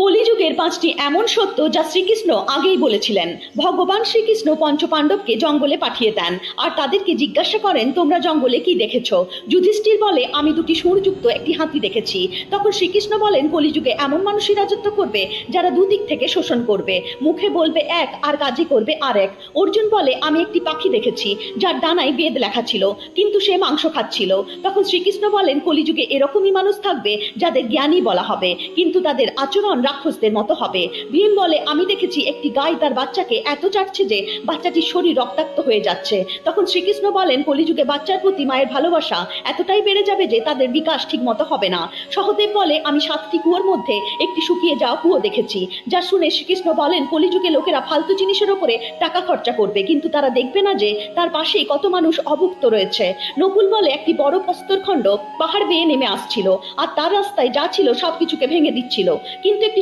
কলিযুগের পাঁচটি এমন সত্য যা শ্রীকৃষ্ণ আগেই বলেছিলেন। ভগবান শ্রীকৃষ্ণ পঞ্চপাণ্ডবকে জঙ্গলে পাঠিয়ে দেন আর তাদেরকে জিজ্ঞাসা করেন, তোমরা জঙ্গলে কি দেখেছো? যুধিষ্ঠির বলে, আমি দুটি সুরযুক্ত একটি হাতি দেখেছি। তখন শ্রীকৃষ্ণ বলেন, কলিযুগে এমন মানুষই রাজত্ব করবে যারা দুদিক থেকে শোষণ করবে, মুখে বলবে এক আর কাজে করবে আরেক। অর্জুন বলে, আমি একটি পাখি দেখেছি যার ডানায় বেদ লেখা ছিল, কিন্তু সে মাংস খাচ্ছিল। তখন শ্রীকৃষ্ণ বলেন, কলিযুগে এরকমই মানুষ থাকবে যাদের জ্ঞানী বলা হবে, কিন্তু তাদের আচরণ রাক্ষসদের মতো হবে। ভীম বলে, আমি দেখেছি একটি গাই তার বাচ্চাকে এত চাটছে যে বাচ্চাটির শরীর রক্তাক্ত হয়ে যাচ্ছে। তখন শ্রীকৃষ্ণ বলেন, কলিযুগে বাচ্চার প্রতি মায়ের ভালোবাসা এতটাই বেড়ে যাবে যে তাদের বিকাশ ঠিক মতো হবে না। সহদেব বলে, আমি 7টি কুয়োর মধ্যে একটি শুকিয়ে যাওয়া কুয়ো দেখেছি। যা শুনে শ্রীকৃষ্ণ বলেন, কলিযুগে লোকেরা ফালতু জিনিসের উপরে টাকা খরচা করবে, কিন্তু তারা দেখবে না যে তার পাশেই কত মানুষ অভুক্ত রয়েছে। নকুল বলে, একটি বড় প্রস্তরখণ্ড পাহাড় বেয়ে নেমে আসছিল আর তার রাস্তায় যা ছিল সবকিছুকে ভেঙে দিচ্ছিল, কিন্তু একটি